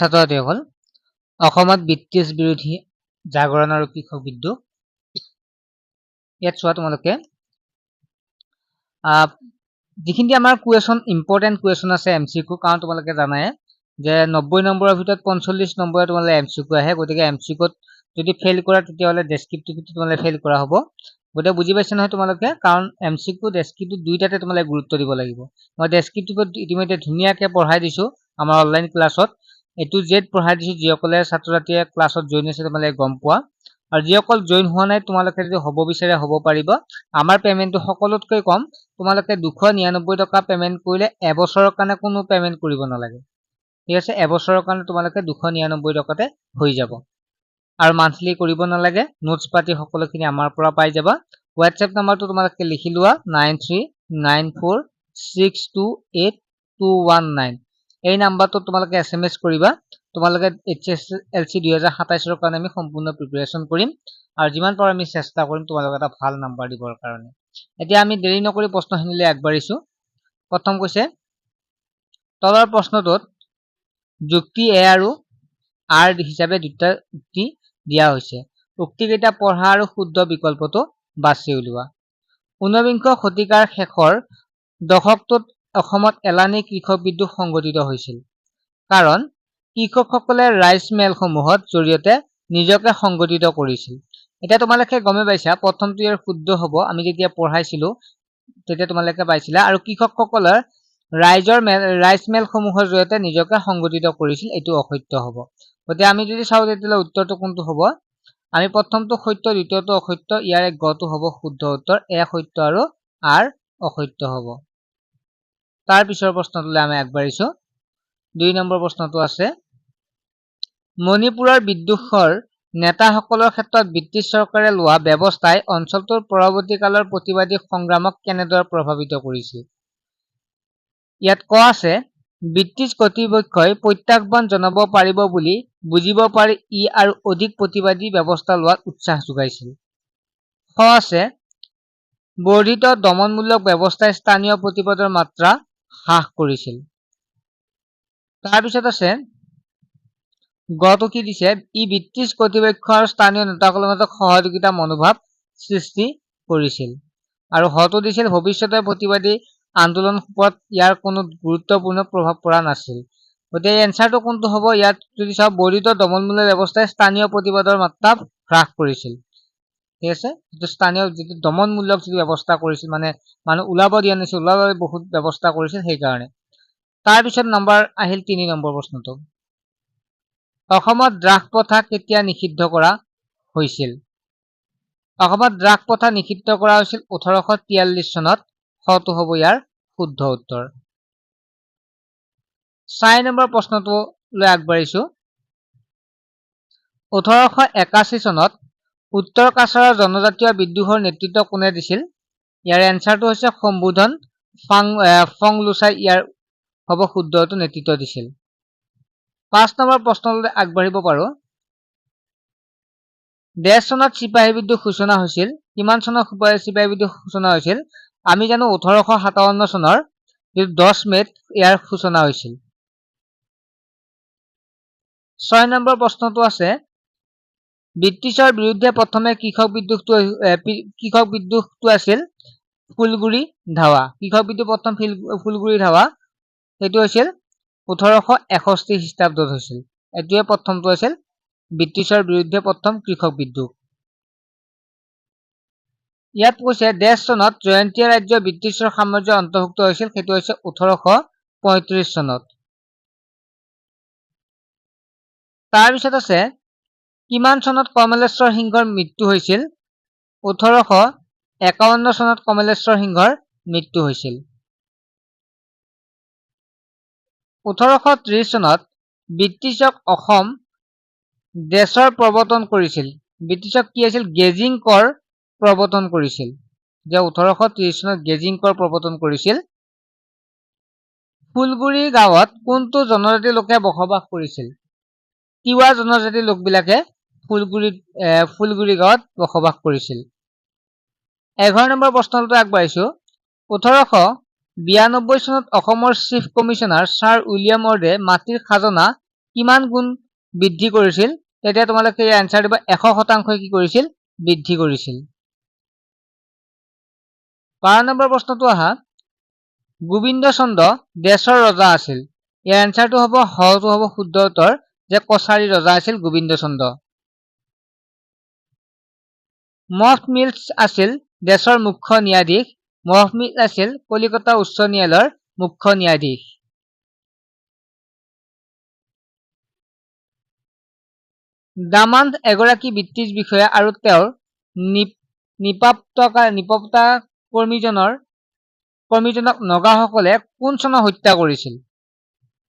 ছাত্ৰ-ছাত্ৰীসকল, অসমত ব্ৰিটিছ বিৰোধী জাগৰণ আৰু কৃষক বিদ্ৰোহ। ইয়াত চোৱা তোমালোকে যিখিনি আমাৰ কুৱেশ্যন ইম্পৰ্টেণ্ট কুৱেশ্যন আছে MCQ, কাৰণ তোমালোকে জানাই যে 90 নম্বৰৰ ভিতৰত 45 নম্বৰে তোমালোকে MCQ আহে। গতিকে MCQত যদি ফেইল কৰা তেতিয়াহ'লে ডেছক্ৰিপটিভটো তোমালোকে ফেইল কৰা হ'ব। গতিকে বুজি পাইছে নহয় তোমালোকে, কাৰণ MCQ ডেছক্ৰিপটিভ দুইটাতে তোমালোকে গুৰুত্ব দিব লাগিব। মই ডেছক্ৰিপটিভত ইতিমধ্যে ধুনীয়াকৈ পঢ়াই দিছোঁ আমাৰ অনলাইন ক্লাছত। A to Z পঢ়াই দিছোঁ, যিসকলে ছাত্ৰ-ছাত্ৰীয়ে ক্লাছত জইন হৈছে তোমালোকে গম পোৱা। আৰু যিসকল জইন হোৱা নাই তোমালোকে যদি হ'ব বিচাৰে হ'ব পাৰিব। আমাৰ পে'মেণ্টটো সকলোতকৈ কম। তোমালোকে 299 টকা পে'মেণ্ট কৰিলে এবছৰৰ কাৰণে কোনো পে'মেণ্ট কৰিব নালাগে। ঠিক আছে, এবছৰৰ কাৰণে তোমালোকে 299 টকাতে হৈ যাব। আৰু মান্থলি কৰিব নালাগে। নোটছ পাতি সকলোখিনি আমাৰ পৰা পাই যাবা। হোৱাটছএপ নাম্বাৰটো তোমালোকে লিখি লোৱা 9394628219। এই নাম্বাৰটোত তোমালোকে SMS কৰিবা। তোমালোকে HSLC 2027ৰ কাৰণে আমি সম্পূৰ্ণ প্ৰিপাৰেশ্যন কৰিম আৰু যিমান পাৰোঁ আমি চেষ্টা কৰিম তোমালোকে এটা ভাল নাম্বাৰ দিবৰ কাৰণে। এতিয়া আমি দেৰি নকৰি প্ৰশ্নখিনিলৈ আগবাঢ়িছোঁ। প্ৰথম কৈছে, তলৰ প্ৰশ্নটোত যুক্তি A আৰু R হিচাপে দুটা উক্তি দিয়া হৈছে। উক্তিকেইটা পঢ়া আৰু শুদ্ধ বিকল্পটো বাছি উলিওৱা। 19বিংশ শতিকাৰ শেষৰ দশকটোত অসমত এলানি কৃষক বিদ্ৰোহ সংঘটিত হৈছিল, কাৰণ কৃষকসকলে ৰাইচ মেলসমূহৰ জৰিয়তে নিজকে সংগঠিত কৰিছিল। এতিয়া তোমালোকে গমে পাইছা, প্ৰথমটো ইয়াৰ শুদ্ধ হ'ব। আমি যেতিয়া পঢ়াইছিলো তেতিয়া তোমালোকে পাইছিলা। আৰু কৃষকসকলৰ ৰাইচ মেলসমূহৰ জৰিয়তে নিজকে সংগঠিত কৰিছিল, এইটো অসত্য হ'ব। গতিকে আমি যদি চাওঁ তেতিয়াহ'লে উত্তৰটো কোনটো হ'ব? আমি প্ৰথমটো সত্য, দ্বিতীয়টো অসত্য, ইয়াৰে গটো হ'ব শুদ্ধ উত্তৰ। এ সত্য আৰু আৰ অসত্য হ'ব। তাৰ পিছৰ প্ৰশ্নটোলৈ আমি আগবাঢ়িছোঁ। 2 নম্বৰ প্ৰশ্নটো আছে, মণিপুৰৰ বিদ্ৰোহৰ নেতাসকলৰ ক্ষেত্ৰত ব্ৰিটিছ চৰকাৰে লোৱা ব্যৱস্থাই অঞ্চলটোৰ পৰৱৰ্তী কালৰ প্ৰতিবাদী সংগ্ৰামক কেনেদৰে প্ৰভাৱিত কৰিছিল? ইয়াত ক আছে, ব্ৰিটিছ কৰ্তৃপক্ষই প্ৰত্যাহ্বান জনাব পাৰিব বুলি বুজিব পাৰি ই আৰু অধিক প্ৰতিবাদী ব্যৱস্থা লোৱাত উৎসাহ যোগাইছিল। খ আছে, বৰ্ধিত দমনমূলক ব্যৱস্থাই স্থানীয় প্ৰতিবাদৰ মাত্ৰা হ্ৰাস কৰিছিল। তাৰপিছত আছে, গটো কি দিছে, ই ব্ৰিটিছ কৰ্তৃপক্ষ আৰু স্থানীয় নেতাসকলৰ মাজত সহযোগিতা মনোভাৱ সৃষ্টি কৰিছিল। আৰু হটো দিছিল, ভৱিষ্যতে প্ৰতিবাদী আন্দোলন ওপৰত ইয়াৰ কোনো গুৰুত্বপূৰ্ণ প্ৰভাৱ পৰা নাছিল। গতিকে এনচাৰটো কোনটো হ'ব? ইয়াত যদি চাওঁ, বৰ্ধিত দমনমূলক ব্যৱস্থাই স্থানীয় প্ৰতিবাদৰ মাত্ৰা হ্ৰাস কৰিছিল। ঠিক আছে, যিটো দমনমূলক যিটো ব্যৱস্থা কৰিছিল, মানে মানুহ ওলাব দিয়া নাছিল, ওলাবলৈ বহুত ব্যৱস্থা কৰিছিল সেইকাৰণে। তাৰপিছত আহিল 3 নম্বৰ প্ৰশ্নটো, অসমত ড্ৰাগছ প্ৰথা কেতিয়া নিষিদ্ধ কৰা হৈছিল? অসমত ড্ৰাগছ প্ৰথা নিষিদ্ধ কৰা হৈছিল 1843 চনত। হটো হ'ব ইয়াৰ শুদ্ধ উত্তৰ। 4 নম্বৰ প্ৰশ্নটোলৈ আগবাঢ়িছোঁ। 1881 চনত উত্তৰ কাছাৰৰ জনজাতীয় বিদ্ৰোহৰ নেতৃত্ব কোনে দিছিল? ইয়াৰ এনচাৰটো হৈছে সম্বোধন ফংলুচাই ইয়াৰ হ'ব শুদ্ধ, নেতৃত্ব দিছিল। 5 নম্বৰ প্ৰশ্নলৈ আগবাঢ়িব পাৰোঁ। ডেছ চনত চিপাহী বিদ্ৰোহ সূচনা হৈছিল? কিমান চনত চিপাহী বিদ্ৰোহ সূচনা হৈছিল? আমি জানো 1857 চনৰ 10 মে'ত ইয়াৰ সূচনা হৈছিল। 6 নম্বৰ প্ৰশ্নটো আছে, ব্ৰিটিছৰ বিৰুদ্ধে প্ৰথমে কৃষক বিদ্ৰোহটো আছিল ফুলগুৰি ধাৱা। কৃষক বিদ্ৰোহ প্ৰথম ফুলগুৰি ধাৱা, সেইটো হৈছিল 1861 খ্ৰীষ্টাব্দত হৈছিল। এইটোৱে প্ৰথমটো আছিল ব্ৰিটিছৰ বিৰুদ্ধে প্ৰথম কৃষক বিদ্ৰোহ। ইয়াত কৈছে, ডেছ চনত জয়ন্তীয়া ৰাজ্য ব্ৰিটিছৰ সাম্ৰাজ্যৰ অন্তৰ্ভুক্ত হৈছিল? সেইটো হৈছে 1835 চনত। তাৰপিছত আছে, কিমান চনত কমলেশ্বৰ সিংহৰ মৃত্যু হৈছিল? 1851 চনত কমলেশ্বৰ সিংহৰ মৃত্যু হৈছিল। 1830 চনত ব্ৰিটিছক অসম ডেছৰ প্ৰৱৰ্তন কৰিছিল? ব্ৰিটিছক কি আছিল? গেজিং কৰ প্ৰৱৰ্তন কৰিছিল। যে 1830 চনত গেজিং কৰ প্ৰৱৰ্তন কৰিছিল। ফুলগুৰি গাঁৱত কোনটো জনজাতিৰ লোকে বসবাস কৰিছিল? তিৱা জনজাতিৰ লোকবিলাকে ফুলগুৰি গাঁৱত বসবাস কৰিছিল। 11 নম্বৰ প্ৰশ্নলৈ আগবাঢ়িছোঁ। 1892 চনত অসমৰ চিফ কমিছনাৰ ছাৰ উইলিয়াম ৱৰ্ডে মাটিৰ খাজনা কিমান গুণ বৃদ্ধি কৰিছিল তেতিয়া তোমালোকে এই আনসাৰ দিবা 100% কি কৰিছিল বৃদ্ধি কৰিছিল 12 নম্বৰ প্ৰশ্নটো আহা গোবিন্দ চন্দ্ৰ দেশৰ ৰজা আছিল ইয়াৰ আনসাৰটো হ'ব হটো হ'ব শুদ্ধ উত্তৰ যে কছাৰী ৰজা আছিল গোবিন্দ চন্দ্ৰ মফ মিলছ আছিল দেশৰ মুখ্য ন্যায়াধীশ মফ মিলছ আছিল কলিকতা উচ্চ ন্যায়ালয়ৰ মুখ্য ন্যায়াধীশ দামান্দ এগৰাকী ব্ৰিটিছ বিষয়া আৰু তেওঁৰ নিৰাপত্তা কৰ্মীজনক নগাসকলে কোন চনত হত্যা কৰিছিল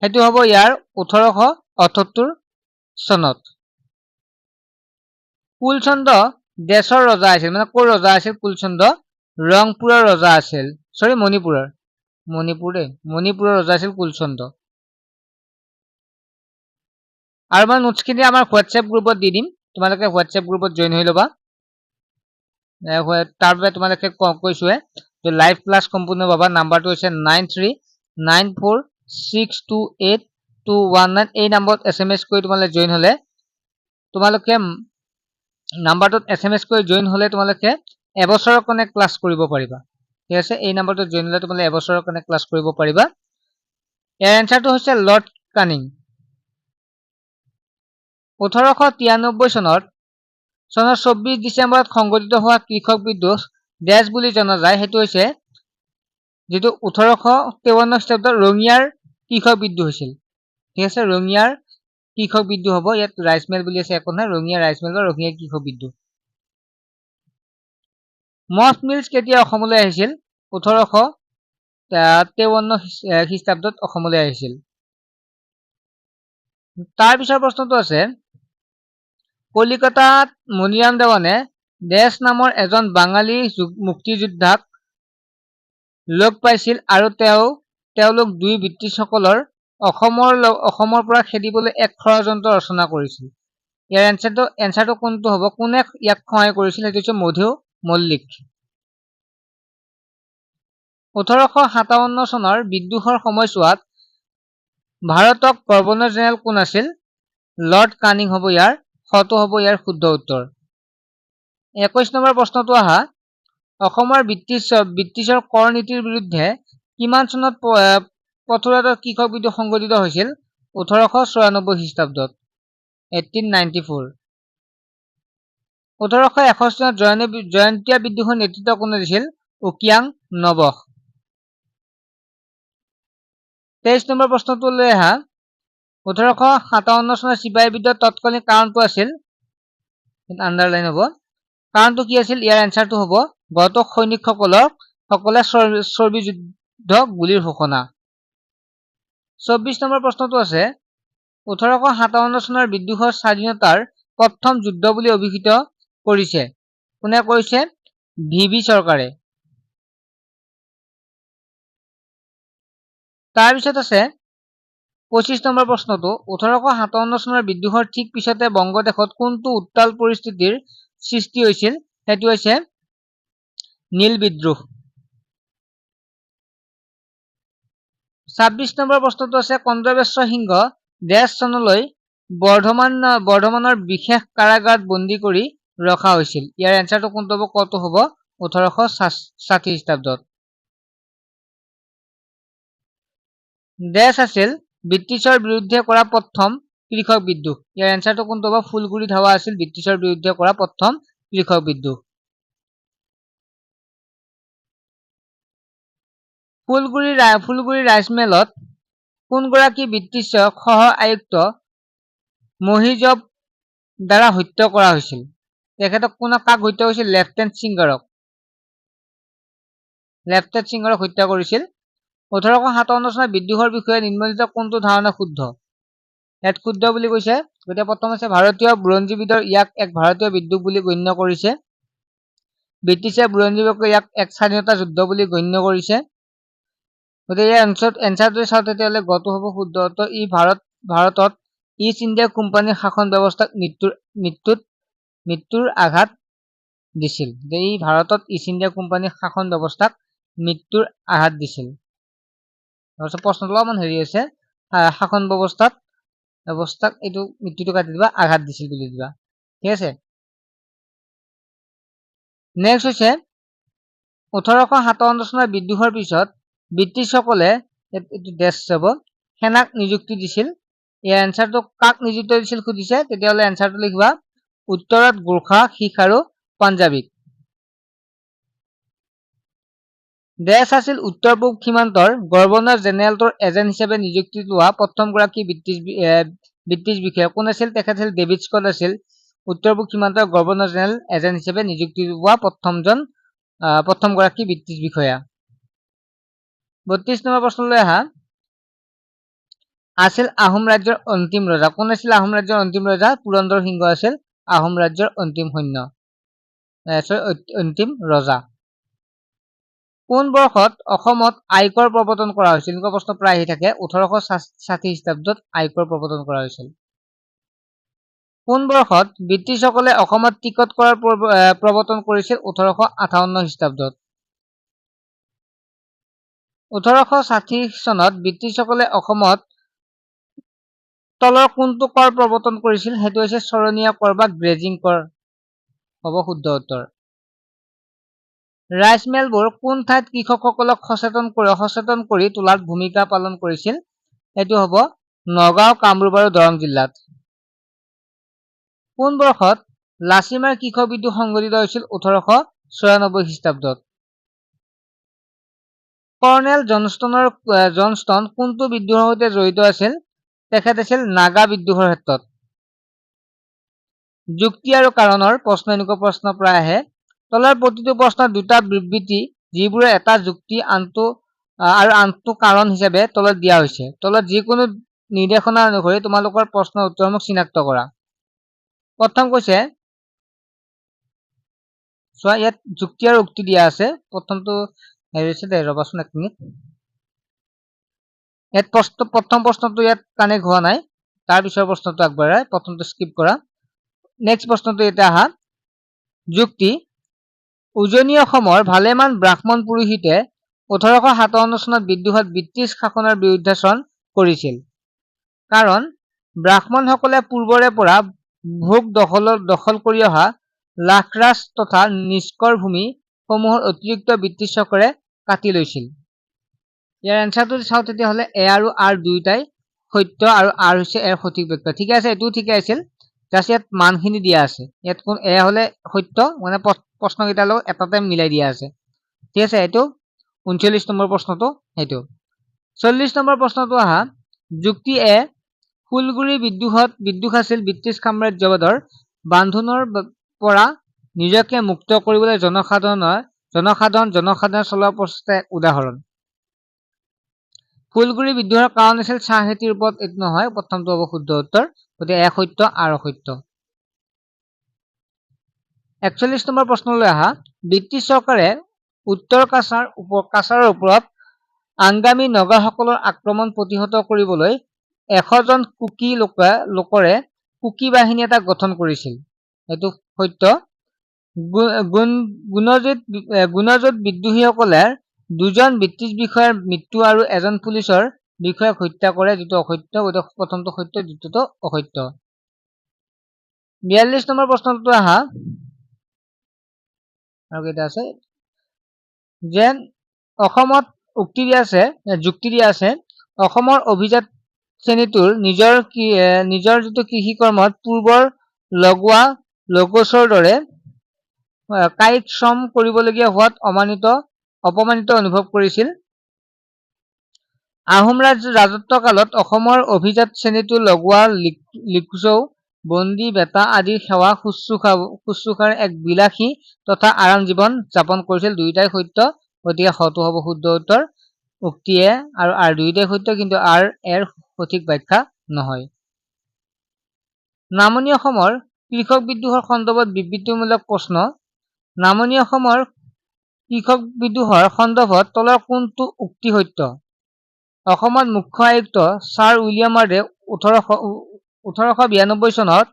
সেইটো হ'ব ইয়াৰ 1878 চনত কুলচন্দ্ৰ দেশৰ ৰজা আছিল মানে ক'ৰ ৰজা আছিল কুলচন্দ্ৰ ৰংপুৰৰ ৰজা আছিল সৰি মণিপুৰৰ ৰজা আছিল কুলচন্দ্ৰ আৰু মই নোটছখিনি আমাৰ হোৱাটছএপ গ্ৰুপত দি দিম তোমালোকে হোৱাটছএপ গ্ৰুপত জইন হৈ ল'বা তাৰ বাবে তোমালোকে কৈছোৱে যে লাইভ ক্লাছ সম্পূৰ্ণ পাবা নাম্বাৰটো হৈছে 9394628219 এই নম্বৰত SMS কৰি তোমালোকে জইন হ'লে তোমালোকে নাম্বাৰটোত SMS কৰি জইন হ'লে তোমালোকে এবছৰৰ কাৰণে ক্লাছ কৰিব পাৰিবা ঠিক আছে এই নম্বৰটোত জইন হ'লে তোমালোকে এবছৰৰ কাৰণে ক্লাছ কৰিব পাৰিবা ইয়াৰ এনসাৰটো হৈছে লৰ্ড কানিং 1893 চনৰ 24 ডিচেম্বৰত সংঘটিত হোৱা কৃষক বিদ্ৰোহ দেশ বুলি জনা যায় সেইটো হৈছে যেটো 1853 খ্ৰীষ্টাব্দত ৰঙিয়াৰ কৃষক বিদ্ৰোহ হৈছিল ঠিক আছে ৰঙিয়াৰ কৃষক বিদ্ৰোহ হ'ব ইয়াত ৰাইচ মিল বুলি আছে একো নাই ৰঙিয়া ৰাইচ মিল বা ৰঙিয়া কৃষক বিদ্ৰোহ মফ মিলছ কেতিয়া অসমলৈ আহিছিল 1853 খ্ৰীষ্টাব্দত অসমলৈ আহিছিল তাৰ পিছৰ প্ৰশ্নটো আছে কলিকতাত মনিৰাম দেৱানে দেশ নামৰ এজন বাঙালী মুক্তিযোদ্ধাক লগ পাইছিল আৰু তেওঁলোক দুই ব্ৰিটিছসকলৰ অসমৰ পৰা খেদিবলৈ এক ষড়যন্ত্ৰ ৰচনা কৰিছিল ইয়াৰ এনসাৰটো কোনটো হ'ব কোনে ইয়াক সহায় কৰিছিল সেইটো হৈছে মধু মল্লিক 1857 চনৰ বিদ্ৰোহৰ সময়ছোৱাত ভাৰতক গভৰ্ণৰ জেনেৰেল কোন আছিল লৰ্ড কানিং হ'ব ইয়াৰ হটো হ'ব ইয়াৰ শুদ্ধ উত্তৰ 21 নম্বৰ প্ৰশ্নটো আহা অসমৰ ব্ৰিটিছৰ কৰ নীতিৰ বিৰুদ্ধে কিমান চনত প্ৰতিৰোধ কৃষক বিদ্ৰোহ সংঘটিত হৈছিল 1894 খ্ৰীষ্টাব্দত 1894 1861 চনত জয়ন্তীয়া বিদ্ৰোহৰ নেতৃত্ব কোনে দিছিল উকিয়াং নবহ 23 নম্বৰ প্ৰশ্নটো লৈ আহা 1857 চনৰ চিপাহী বিদ্ৰোহৰ তৎকালীন কাৰণটো আছিল আন্ডাৰলাইন হ'ব কাৰণটো কি আছিল ইয়াৰ এনসাৰটো হ'ব ঘাতক সৈনিকসকলে চৰ্বি যুদ্ধ গুলিৰ ঘোষণা 24 নম্বৰ প্ৰশ্নটো আছে 1857 চনৰ বিদ্ৰোহৰ স্বাধীনতাৰ প্ৰথম যুদ্ধ বুলি অভিহিত কৰিছে কোনে কৈছে ভিভি চৰকাৰে তাৰ পিছত আছে 25 নম্বৰ প্ৰশ্নটো 1857 চনৰ বিদ্ৰোহৰ ঠিক পিছতে বংগদেশত কোনটো উত্তাল পৰিস্থিতিৰ সৃষ্টি হৈছিল সেইটো হৈছে নীল বিদ্ৰোহ 26 নম্বৰ প্ৰশ্নটো আছে কন্দবেশ্বৰ সিংহ দেশ চনলৈ বৰ্ধমানৰ বিশেষ কাৰাগাৰত বন্দী কৰি ৰখা হৈছিল ইয়াৰ এনসাৰটো কোনটো হ'ব কত হ'ব 1860 খ্ৰীষ্টাব্দত দেশ আছিল ব্ৰিটিছৰ বিৰুদ্ধে কৰা প্ৰথম কৃষক বিদ্ৰোহ ইয়াৰ এনসাৰটো কোনটো হ'ব ফুলগুৰি ধাৱা আছিল ব্ৰিটিছৰ বিৰুদ্ধে কৰা প্ৰথম কৃষক বিদ্ৰোহ ফুলগুৰি ৰাইচ মিলত কোনগৰাকী ব্ৰিটিছ সহ আয়ুক্ত মহিজব দ্বাৰা হত্যা কৰা হৈছিল তেখেতক কাক হত্যা কৰিছিল লেফটেনেণ্ট সিংহাৰক হত্যা কৰিছিল 1857 চনৰ বিদ্ৰোহৰ বিষয়ে নিম্নলিখিত কোনটো ধাৰণা শুদ্ধ ইয়াত শুদ্ধ বুলি কৈছে গতিকে প্ৰথম আছে ভাৰতীয় বুৰঞ্জীবিদৰ ইয়াক এক ভাৰতীয় বিদ্ৰোহ বুলি গণ্য কৰিছে ব্ৰিটিছে বুৰঞ্জীবিদক ইয়াক এক স্বাধীনতা যুদ্ধ বুলি গণ্য কৰিছে গতিকে এই এনসাৰটো চাওঁতে তেতিয়াহ'লে গটো হ'ব শুদ্ধ উত্তৰ ই ভাৰতত ইষ্ট ইণ্ডিয়া কোম্পানীৰ শাসন ব্যৱস্থাক মৃত্যুৰ আঘাত দিছিল যে ই ভাৰতত ইষ্ট ইণ্ডিয়া কোম্পানীৰ শাসন ব্যৱস্থাক মৃত্যুৰ আঘাত দিছিল প্ৰশ্নটো অলপমান হেৰি হৈছে শাসন ব্যৱস্থাত ব্যৱস্থাক এইটো মৃত্যুটো কাটি দিবা, আঘাত দিছিল বুলি দিবা। ঠিক আছে। নেক্সট হৈছে 1857 চনৰ বিদ্ৰোহৰ পিছত ব্ৰিটিছসকলে এইটো দেশ যাব সেনাক নিযুক্তি দিছিল। ইয়াৰ এনচাৰটো কাক নিযুক্তি দিছিল সুধিছে, তেতিয়াহ'লে এনচাৰটো লিখিবা উত্তৰত গোৰ্খা, শিখ আৰু পাঞ্জাবীক। দেশ আছিল উত্তৰ পূব সীমান্তৰ গভৰ্ণৰ জেনেৰেলটোৰ এজেণ্ট হিচাপে নিযুক্তি লোৱা প্ৰথমগৰাকী ব্ৰিটিছ বিষয়া কোন আছিল? তেখেত আছিল ডেভিড স্কট আছিল উত্তৰ পূব সীমান্তৰ গভৰ্ণৰ জেনেৰেল এজেণ্ট হিচাপে নিযুক্তি লোৱা প্ৰথমগৰাকী ব্ৰিটিছ বিষয়া। 32 নম্বৰ প্ৰশ্নলৈ আহা। আছিল আহোম ৰাজ্যৰ অন্তিম ৰজা কোন আছিল? আহোম ৰাজ্যৰ অন্তিম ৰজা পুৰন্দৰ সিংহ আছিল আহোম ৰাজ্যৰ অন্তিম ৰজা। কোন বৰ্ষত অসমত আয়কৰ প্ৰৱৰ্তন কৰা হৈছিল? এনেকুৱা প্ৰশ্ন প্ৰায় আহি থাকে। 1860 খ্ৰীষ্টাব্দত আয়কৰ প্ৰৱৰ্তন কৰা হৈছিল। কোন বৰ্ষত ব্ৰিটিছসকলে অসমত টিকট কৰাৰ প্ৰৱৰ্তন কৰিছিল? 1858 খ্ৰীষ্টাব্দত। 1860 চনত ব্ৰিটিছসকলে অসমত তলৰ কোনটো কৰ প্ৰৱৰ্তন কৰিছিল? সেইটো হৈছে চৰণীয়া কৰ বা গ্ৰেজিং কৰ হ'ব শুদ্ধ উত্তৰ। ৰাইচ মিলবোৰ কোন ঠাইত কৃষকসকলক সচেতন কৰি তোলাত ভূমিকা পালন কৰিছিল? এইটো হ'ব নগাঁও, কামৰূপ আৰু দৰং জিলাত। কোন বৰ্ষত লাচিমাৰ কৃষক বিদ্ৰোহ সংঘটিত হৈছিল? 1896 খ্ৰীষ্টাব্দত। কৰ্ণেল জনষ্টন কোনটো বিদ্ৰোহৰ সৈতে জড়িত আছিল? তেখেত আছিল নাগা বিদ্ৰোহৰ ক্ষেত্ৰত। যুক্তি আৰু কাৰণৰ প্ৰশ্ন, এনেকুৱা প্ৰশ্ন প্ৰায় আহে। তলৰ প্ৰতিটো প্ৰশ্নত দুটা বিবৃতি যিবোৰে এটা যুক্তি আনটো কাৰণ হিচাপে তলত দিয়া হৈছে। তলত যিকোনো নিৰ্দেশনা অনুসৰি তোমালোকৰ প্ৰশ্নৰ উত্তৰসমূহ চিনাক্ত কৰা। প্ৰথম কৈছে চোৱা, ইয়াত যুক্তি আৰু উক্তি দিয়া আছে। প্ৰথমটো ৰবাচোন এক মিনিট। ইয়াত প্ৰথম প্ৰশ্নটো ইয়াত কানেক্ট হোৱা নাই, তাৰ পিছৰ প্ৰশ্নটো আগবঢ়াই প্ৰথমটো স্কিপ কৰা। নেক্সট প্ৰশ্নটো এতিয়া আহা। যুক্তি উজনি অসমৰ ভালেমান ব্ৰাহ্মণ পুৰোহিতে 1857 চনত বিদ্ৰোহত ব্ৰিটিছ শাসনৰ বিৰুদ্ধাচৰণ কৰিছিল। কাৰণ ব্ৰাহ্মণসকলে পূৰ্বৰে পৰা ভোগ দখল কৰি অহা লাখৰাজ তথা নিষ্কৰ ভূমি সমূহৰ অতিৰিক্ত ব্ৰিটিছ চৰকাৰে কাটি লৈছিল। ইয়াৰ এনচাৰটো চাওঁ তেতিয়াহ'লে এ আৰু আৰ দুয়োটাই সত্য আৰু আৰ হৈছে এৰ সঠিক ব্যাখ্যা। ঠিকে আছে, এইটোও ঠিকে আছিল। জাষ্ট ইয়াত মানখিনি দিয়া আছে। ইয়াত কোন এ হলে সত্য, মানে প্ৰশ্নকেইটাৰ লগত এটা টাইম মিলাই দিয়া আছে। ঠিক আছে, এইটো 39 নম্বৰ প্ৰশ্নটো সেইটো। 40 নম্বৰ প্ৰশ্নটো আহা। যুক্তি এ ফুলগুৰি বিদ্ৰোহ আছিল ব্ৰিটিছ সাম্ৰাজ্যবাদৰ বান্ধোনৰ পৰা নিজকে মুক্ত কৰিবলৈ জনসাধাৰণ চলোৱা প্ৰচেষ্টাৰ উদাহৰণ। ফুলগুৰি বিদ্ৰোহৰ কাৰণ আছিল চাহ খেতিৰ ওপৰত, এইটো নহয়, প্ৰথমটো হ'ব শুদ্ধ উত্তৰ। গতিকে এ সত্য আৰু অসত্য। 41 নম্বৰ প্ৰশ্নলৈ আহা। ব্ৰিটিছ চৰকাৰে উত্তৰ কাছাৰৰ ওপৰত আংগামী নগাসকলৰ আক্ৰমণ প্ৰতিহত কৰিবলৈ 100 জন কুকি লোকৰে কুকি বাহিনী এটা গঠন কৰিছিল। এইটো সত্য। গুণজুত বিদ্ৰোহীসকলে 2 জন ব্ৰিটিছ বিষয়াৰ মৃত্যু আৰু 1 জন পুলিচৰ বিষয়াক হত্যা কৰে, যিটো অসত্য। গতিকে প্ৰথমটো সত্য, দ্বিতীয়টো অসত্য। 42 নম্বৰ প্ৰশ্নটো আহা। আৰু কেইটা আছে যে অসমত যুক্তি দিয়া আছে অসমৰ অভিজাত শ্ৰেণীটোৰ নিজৰ যিটো কৃষি কৰ্মত পূৰ্বৰ লগোৱা লোকচৰ দৰে কায়িক শ্ৰম কৰিবলগীয়া হোৱাত অপমানিত অনুভৱ কৰিছিল। আহোম ৰাজত্ব কালত অসমৰ অভিজাত শ্ৰেণীটো লগোৱা লিকচৌ, বন্দী বেটা আদিৰ সেৱা শুশ্ৰূষাৰ এক বিলাসী তথা আৰাম জীৱন যাপন কৰিছিল। দুয়োটাই সত্য। গতিকে হয়তো হ'ব শুদ্ধ উত্তৰ। উক্তি এ আৰু আৰ দুয়োটাই সত্য, কিন্তু আৰ এৰ সঠিক ব্যাখ্যা নহয়। নামনি অসমৰ কৃষক বিদ্ৰোহৰ সন্দৰ্ভত বিবৃতিমূলক প্ৰশ্ন। নামনি অসমৰ কৃষক বিদ্ৰোহৰ সন্দৰ্ভত তলৰ কোনটো উক্তি সত্য? অসমত মুখ্য আয়ুক্ত ছাৰ উইলিয়াম ৱাৰ্ডে 1892 চনত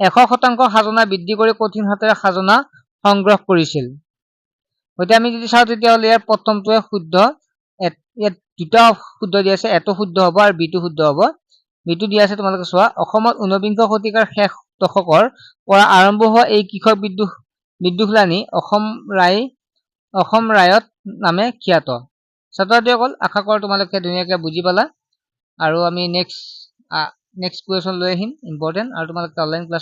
100% খাজনা বৃদ্ধি কৰি কঠিন হাতেৰে খাজনা সংগ্ৰহ কৰিছিল। গতিকে আমি যদি চাওঁ তেতিয়াহ'লে ইয়াৰ প্ৰথমটোৱে শুদ্ধ। ইয়াত দুটা শুদ্ধ দিয়া আছে, এটো শুদ্ধ হ'ব আৰু বিটো শুদ্ধ হ'ব। বিটো দিয়া আছে তোমালোকে চোৱা অসমত 49 শতিকাৰ শেষ দশকৰ পৰা আৰম্ভ হোৱা এই কৃষক বিদ্ৰোহলানি অসম ৰায়ত নামে খ্যাত ছাত্ৰ-ছাত্ৰীসকল আশা কৰোঁ তোমালোকে ধুনীয়াকৈ বুজি পালা আৰু আমি নেক্সট কুৱেশ্যন লৈ আহিম ইম্পৰ্টেণ্ট আৰু তোমালোকে অনলাইন ক্লাছ